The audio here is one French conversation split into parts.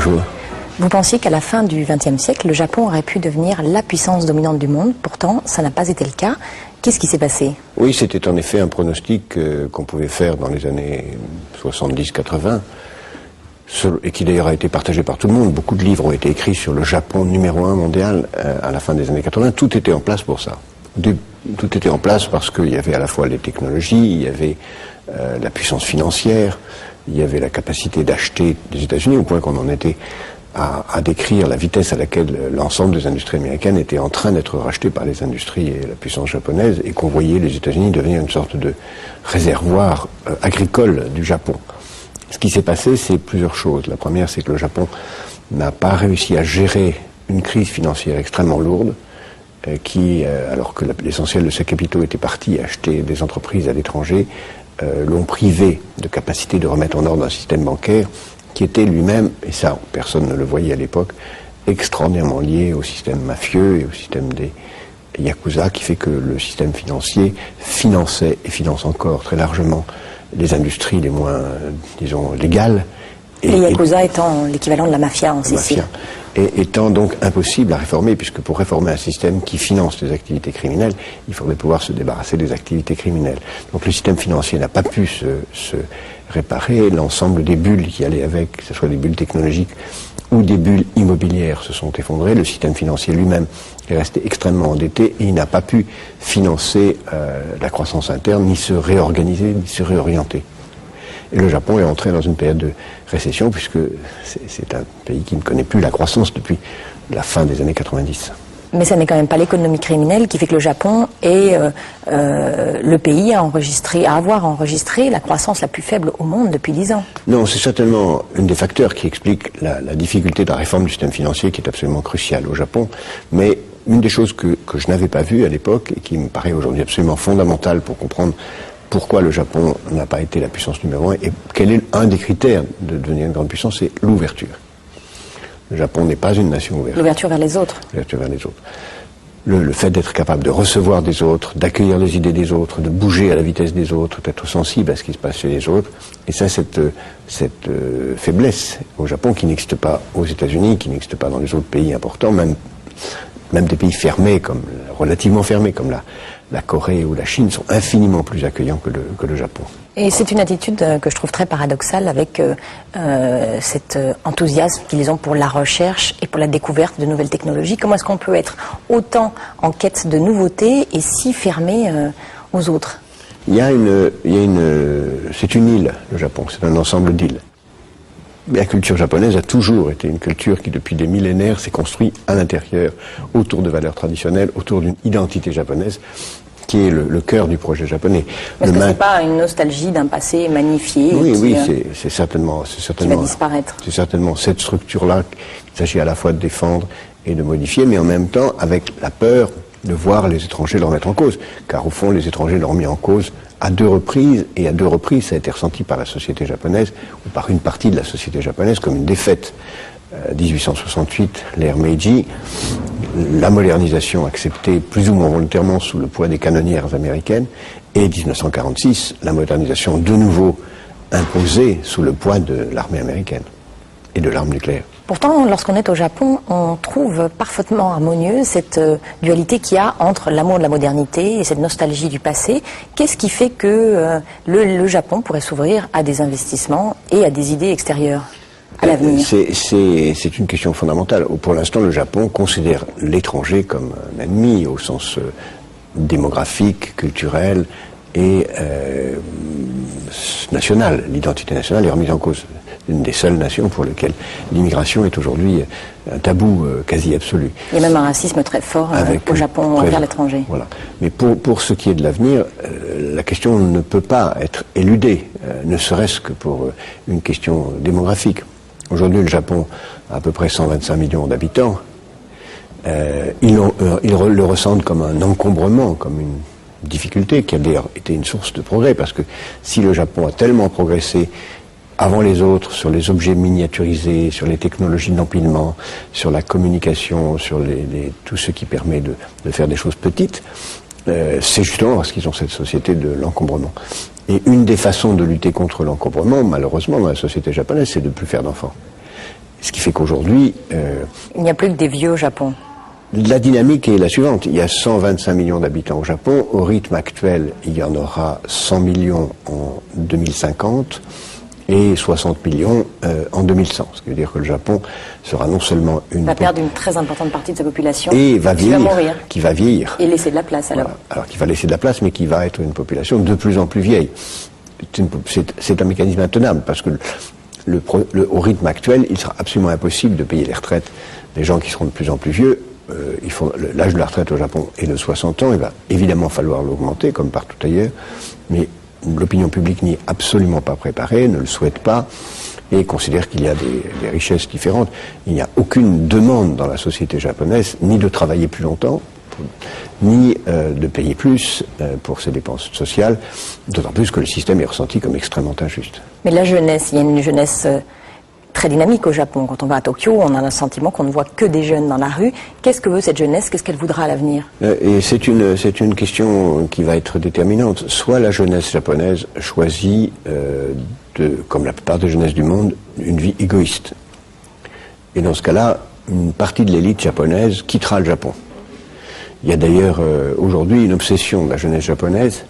Bonjour. Vous pensiez qu'à la fin du XXe siècle, le Japon aurait pu devenir la puissance dominante du monde. Pourtant, ça n'a pas été le cas. Qu'est-ce qui s'est passé? Oui, c'était en effet un pronostic qu'on pouvait faire dans les années 70-80, et qui d'ailleurs a été partagé par tout le monde. Beaucoup de livres ont été écrits sur le Japon numéro 1 mondial à la fin des années 80. Tout était en place pour ça. Tout était en place parce qu'il y avait à la fois les technologies, il y avait la puissance financière, il y avait la capacité d'acheter des États-Unis, au point qu'on en était à décrire la vitesse à laquelle l'ensemble des industries américaines étaient en train d'être rachetées par les industries et la puissance japonaise, et qu'on voyait les États-Unis devenir une sorte de réservoir agricole du Japon. Ce qui s'est passé, c'est plusieurs choses. La première, c'est que le Japon n'a pas réussi à gérer une crise financière extrêmement lourde, alors que l'essentiel de ses capitaux était parti acheter des entreprises à l'étranger, l'ont privé de capacité de remettre en ordre un système bancaire qui était lui-même, et ça personne ne le voyait à l'époque, extraordinairement lié au système mafieux et au système des Yakuza, qui fait que le système financier finançait et finance encore très largement les industries les moins, disons, légales. Les Yakuza étant l'équivalent de la mafia en Sicile. Et étant donc impossible à réformer, puisque pour réformer un système qui finance les activités criminelles, il faudrait pouvoir se débarrasser des activités criminelles. Donc le système financier n'a pas pu se réparer, l'ensemble des bulles qui allaient avec, que ce soit des bulles technologiques ou des bulles immobilières, se sont effondrées. Le système financier lui-même est resté extrêmement endetté et il n'a pas pu financer la croissance interne, ni se réorganiser, ni se réorienter. Et le Japon est entré dans une période de récession, puisque c'est un pays qui ne connaît plus la croissance depuis la fin des années 90. Mais ça n'est quand même pas l'économie criminelle qui fait que le Japon est le pays à avoir enregistré la croissance la plus faible au monde depuis 10 ans. Non, c'est certainement un des facteurs qui explique la difficulté de la réforme du système financier, qui est absolument cruciale au Japon. Mais une des choses que je n'avais pas vues à l'époque, et qui me paraît aujourd'hui absolument fondamentale pour comprendre pourquoi le Japon n'a pas été la puissance numéro 1 et quel est un des critères de devenir une grande puissance, c'est l'ouverture. Le Japon n'est pas une nation ouverte. L'ouverture vers les autres. L'ouverture vers les autres. Le fait d'être capable de recevoir des autres, d'accueillir les idées des autres, de bouger à la vitesse des autres, d'être sensible à ce qui se passe chez les autres. Et ça, cette faiblesse au Japon qui n'existe pas aux États-Unis, qui n'existe pas dans les autres pays importants, même des pays fermés, relativement fermés, comme la Corée ou la Chine, sont infiniment plus accueillants que le Japon. Et c'est une attitude que je trouve très paradoxale avec cet enthousiasme qu'ils ont pour la recherche et pour la découverte de nouvelles technologies. Comment est-ce qu'on peut être autant en quête de nouveautés et si fermé aux autres? C'est une île, le Japon, c'est un ensemble d'îles. La culture japonaise a toujours été une culture qui, depuis des millénaires, s'est construite à l'intérieur, autour de valeurs traditionnelles, autour d'une identité japonaise, qui est le cœur du projet japonais. Est-ce que c'est pas une nostalgie d'un passé magnifié? Oui, c'est certainement, qui va disparaître. C'est certainement cette structure-là qu'il s'agit à la fois de défendre et de modifier, mais en même temps avec la peur de voir les étrangers leur mettre en cause. Car au fond, les étrangers l'ont mis en cause à 2 reprises, et à 2 reprises, ça a été ressenti par la société japonaise, ou par une partie de la société japonaise, comme une défaite. 1868, l'ère Meiji, la modernisation acceptée plus ou moins volontairement sous le poids des canonnières américaines, et 1946, la modernisation de nouveau imposée sous le poids de l'armée américaine et de l'arme nucléaire. Pourtant, lorsqu'on est au Japon, on trouve parfaitement harmonieuse cette dualité qu'il y a entre l'amour de la modernité et cette nostalgie du passé. Qu'est-ce qui fait que le Japon pourrait s'ouvrir à des investissements et à des idées extérieures à l'avenir? C'est une question fondamentale. Pour l'instant, le Japon considère l'étranger comme un ennemi au sens démographique, culturel et national. L'identité nationale est remise en cause. Une des seules nations pour lesquelles l'immigration est aujourd'hui un tabou quasi absolu. Il y a même un racisme très fort au Japon envers l'étranger. Voilà. Mais pour ce qui est de l'avenir, la question ne peut pas être éludée, ne serait-ce que pour une question démographique. Aujourd'hui, le Japon a à peu près 125 millions d'habitants. Ils le ressentent comme un encombrement, comme une difficulté qui a d'ailleurs été une source de progrès, parce que si le Japon a tellement progressé avant les autres sur les objets miniaturisés, sur les technologies d'empilement, sur la communication, sur tout ce qui permet de faire des choses petites, c'est justement parce qu'ils ont cette société de l'encombrement. Et une des façons de lutter contre l'encombrement, malheureusement, dans la société japonaise, c'est de ne plus faire d'enfants. Ce qui fait qu'aujourd'hui... il n'y a plus que des vieux au Japon. La dynamique est la suivante. Il y a 125 millions d'habitants au Japon. Au rythme actuel, il y en aura 100 millions en 2050 et 60 millions en 2100. Ce qui veut dire que le Japon sera non seulement va perdre une très importante partie de sa population et va vieillir, qui va mourir. Qui va vieillir. Et laisser de la place alors. Voilà. Alors qui va laisser de la place, mais qui va être une population de plus en plus vieille. C'est un mécanisme intenable parce que au rythme actuel, il sera absolument impossible de payer les retraites des gens qui seront de plus en plus vieux. L'âge de la retraite au Japon est de 60 ans, il va évidemment falloir l'augmenter, comme partout ailleurs, mais l'opinion publique n'y est absolument pas préparée, ne le souhaite pas, et considère qu'il y a des richesses différentes. Il n'y a aucune demande dans la société japonaise, ni de travailler plus longtemps, ni de payer plus pour ses dépenses sociales, d'autant plus que le système est ressenti comme extrêmement injuste. Mais la jeunesse, il y a une jeunesse... très dynamique au Japon. Quand on va à Tokyo, on a le sentiment qu'on ne voit que des jeunes dans la rue. Qu'est-ce que veut cette jeunesse? Qu'est-ce qu'elle voudra à l'avenir? Et c'est une question qui va être déterminante. Soit la jeunesse japonaise choisit, comme la plupart des jeunesses du monde, une vie égoïste. Et dans ce cas-là, une partie de l'élite japonaise quittera le Japon. Il y a d'ailleurs aujourd'hui une obsession de la jeunesse japonaise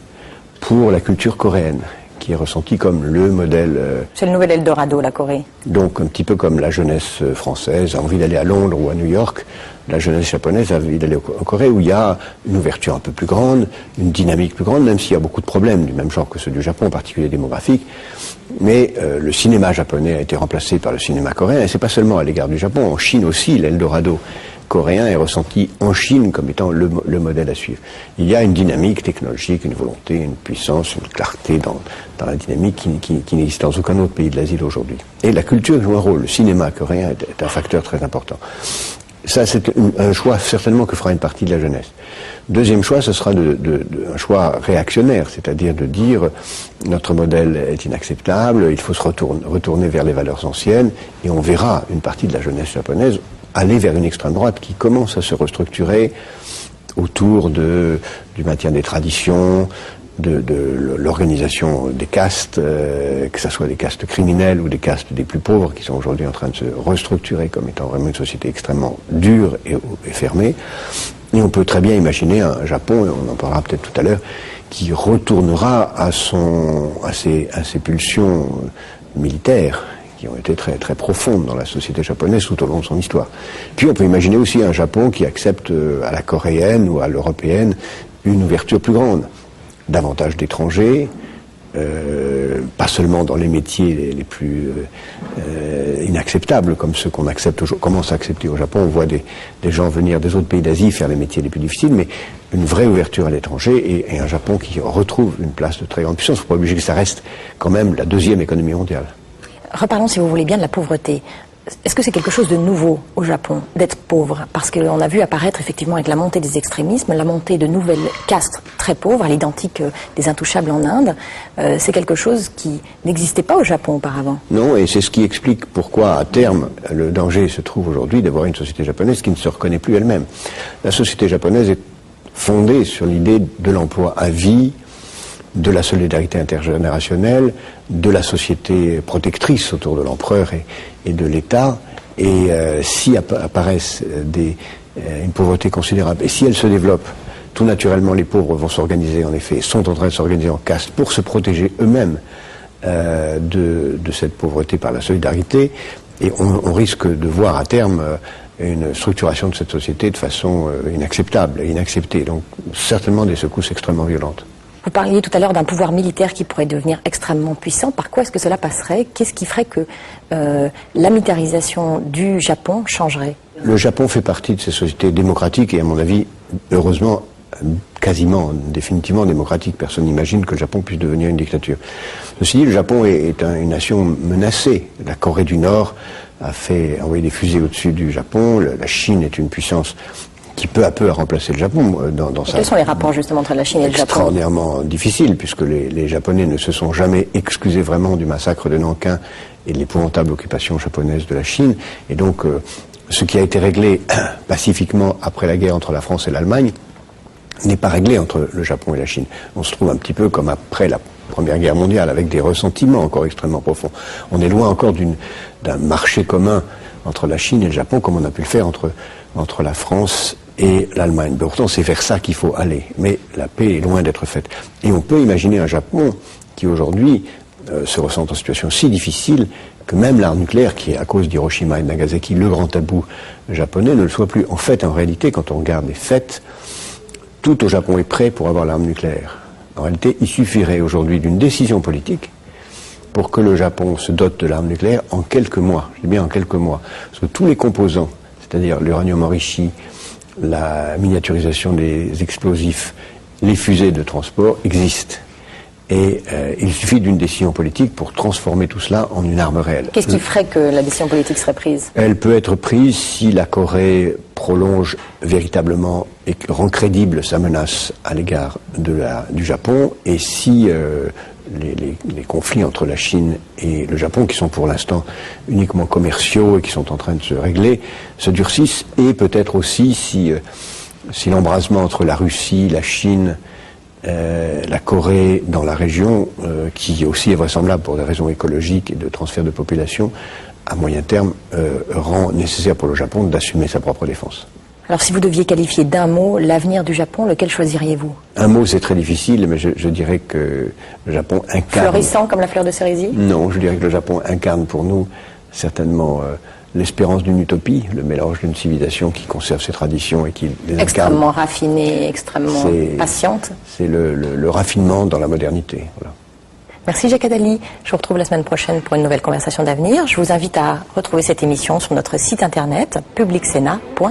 pour la culture coréenne, qui est ressenti comme le modèle... C'est le nouvel Eldorado, la Corée. Donc, un petit peu comme la jeunesse française a envie d'aller à Londres ou à New York, la jeunesse japonaise a envie d'aller en Corée, où il y a une ouverture un peu plus grande, une dynamique plus grande, même s'il y a beaucoup de problèmes, du même genre que ceux du Japon, en particulier démographiques. Mais le cinéma japonais a été remplacé par le cinéma coréen, et c'est pas seulement à l'égard du Japon, en Chine aussi, l'Eldorado coréen est ressenti en Chine comme étant le modèle à suivre. Il y a une dynamique technologique, une volonté, une puissance, une clarté dans la dynamique qui n'existe dans aucun autre pays de l'Asie aujourd'hui. Et la culture joue un rôle. Le cinéma coréen est un facteur très important. Ça, c'est un choix certainement que fera une partie de la jeunesse. Deuxième choix, ce sera un choix réactionnaire, c'est-à-dire de dire notre modèle est inacceptable, il faut se retourner vers les valeurs anciennes, et on verra une partie de la jeunesse japonaise aller vers une extrême droite qui commence à se restructurer autour du maintien des traditions, de l'organisation des castes, que ce soit des castes criminelles ou des castes des plus pauvres qui sont aujourd'hui en train de se restructurer comme étant vraiment une société extrêmement dure et fermée. Et on peut très bien imaginer un Japon, et on en parlera peut-être tout à l'heure, qui retournera à ses pulsions militaires, qui ont été très, très profondes dans la société japonaise tout au long de son histoire. Puis on peut imaginer aussi un Japon qui accepte à la coréenne ou à l'européenne une ouverture plus grande, davantage d'étrangers, pas seulement dans les métiers les plus inacceptables comme ceux qu'on commence à accepter au Japon. On voit des gens venir des autres pays d'Asie faire les métiers les plus difficiles, mais une vraie ouverture à l'étranger et un Japon qui retrouve une place de très grande puissance. Il ne faut pas obliger que ça reste quand même la deuxième économie mondiale. Reparlons, si vous voulez bien, de la pauvreté. Est-ce que c'est quelque chose de nouveau au Japon, d'être pauvre? Parce qu'on a vu apparaître effectivement avec la montée des extrémismes, la montée de nouvelles castes très pauvres, à l'identique des intouchables en Inde. C'est quelque chose qui n'existait pas au Japon auparavant. Non, et c'est ce qui explique pourquoi, à terme, le danger se trouve aujourd'hui d'avoir une société japonaise qui ne se reconnaît plus elle-même. La société japonaise est fondée sur l'idée de l'emploi à vie, de la solidarité intergénérationnelle, de la société protectrice autour de l'empereur et de l'État. Et si apparaissent une pauvreté considérable, et si elle se développe, tout naturellement les pauvres vont s'organiser, en effet, sont en train de s'organiser en caste pour se protéger eux-mêmes de cette pauvreté par la solidarité. Et on risque de voir à terme une structuration de cette société de façon inacceptable et inacceptée. Donc certainement des secousses extrêmement violentes. Vous parliez tout à l'heure d'un pouvoir militaire qui pourrait devenir extrêmement puissant. Par quoi est-ce que cela passerait? Qu'est-ce qui ferait que la militarisation du Japon changerait? Le Japon fait partie de ces sociétés démocratiques et, à mon avis, heureusement, quasiment, définitivement démocratique. Personne n'imagine que le Japon puisse devenir une dictature. Ceci dit, le Japon est une nation menacée. La Corée du Nord a envoyé des fusées au-dessus du Japon. La Chine est une puissance qui peu à peu a remplacé le Japon Quels sont les rapports justement entre la Chine et le Japon? Extraordinairement difficile, puisque les Japonais ne se sont jamais excusés vraiment du massacre de Nankin et de l'épouvantable occupation japonaise de la Chine. Et donc, ce qui a été réglé pacifiquement après la guerre entre la France et l'Allemagne n'est pas réglé entre le Japon et la Chine. On se trouve un petit peu comme après la Première Guerre mondiale, avec des ressentiments encore extrêmement profonds. On est loin encore d'un marché commun entre la Chine et le Japon, comme on a pu le faire entre la France et l'Allemagne. Pourtant, c'est vers ça qu'il faut aller. Mais la paix est loin d'être faite. Et on peut imaginer un Japon qui aujourd'hui se ressent en situation si difficile que même l'arme nucléaire, qui est à cause d'Hiroshima et de Nagasaki le grand tabou japonais, ne le soit plus. En fait, en réalité, quand on regarde les faits, tout au Japon est prêt pour avoir l'arme nucléaire. En réalité, il suffirait aujourd'hui d'une décision politique pour que le Japon se dote de l'arme nucléaire en quelques mois. Je dis bien en quelques mois. Parce que tous les composants, c'est-à-dire l'uranium enrichi, la miniaturisation des explosifs, les fusées de transport existent. Et il suffit d'une décision politique pour transformer tout cela en une arme réelle. Qu'est-ce qui ferait que la décision politique serait prise? Elle peut être prise si la Corée prolonge véritablement et rend crédible sa menace à l'égard du Japon, et si les conflits entre la Chine et le Japon, qui sont pour l'instant uniquement commerciaux et qui sont en train de se régler, se durcissent, et peut-être aussi si l'embrasement entre la Russie, la Chine, la Corée dans la région, qui aussi est vraisemblable pour des raisons écologiques et de transfert de population, à moyen terme, rend nécessaire pour le Japon d'assumer sa propre défense. Alors si vous deviez qualifier d'un mot l'avenir du Japon, lequel choisiriez-vous? Un mot, c'est très difficile, mais je dirais que le Japon incarne... Florissant comme la fleur de cerisier? Non, je dirais que le Japon incarne pour nous certainement l'espérance d'une utopie, le mélange d'une civilisation qui conserve ses traditions et qui les incarne. Extrêmement raffinée, extrêmement patiente. C'est le raffinement dans la modernité. Voilà. Merci Jacques Attali. Je vous retrouve la semaine prochaine pour une nouvelle conversation d'avenir. Je vous invite à retrouver cette émission sur notre site internet publicsena.fr.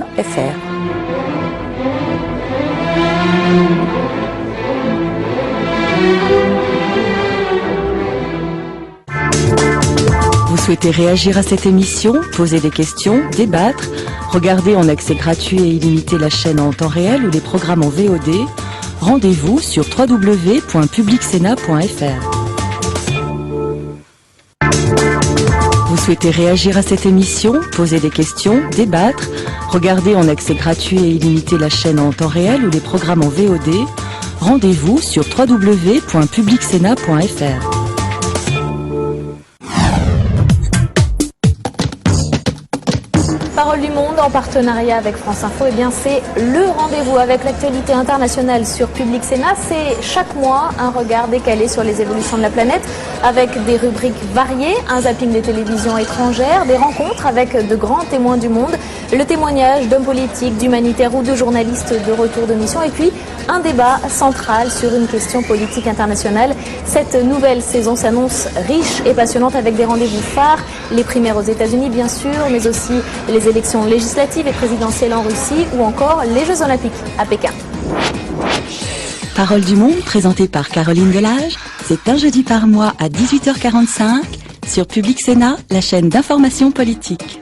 Vous souhaitez réagir à cette émission, poser des questions, débattre, regarder en accès gratuit et illimité la chaîne en temps réel ou les programmes en VOD? Rendez-vous sur www.publicsena.fr. Vous souhaitez réagir à cette émission, poser des questions, débattre, regarder en accès gratuit et illimité la chaîne en temps réel ou les programmes en VOD? Rendez-vous sur www.publicsena.fr. Parole du Monde en partenariat avec France Info, eh bien c'est le rendez-vous avec l'actualité internationale sur Public Sénat. C'est chaque mois un regard décalé sur les évolutions de la planète avec des rubriques variées, un zapping des télévisions étrangères, des rencontres avec de grands témoins du monde, le témoignage d'hommes politiques, d'humanitaires ou de journalistes de retour de mission, et puis un débat central sur une question politique internationale. Cette nouvelle saison s'annonce riche et passionnante avec des rendez-vous phares, les primaires aux États-Unis bien sûr, mais aussi les élections législatives et présidentielles en Russie ou encore les Jeux Olympiques à Pékin. Parole du Monde, présentée par Caroline Delage, c'est un jeudi par mois à 18h45 sur Public Sénat, la chaîne d'information politique.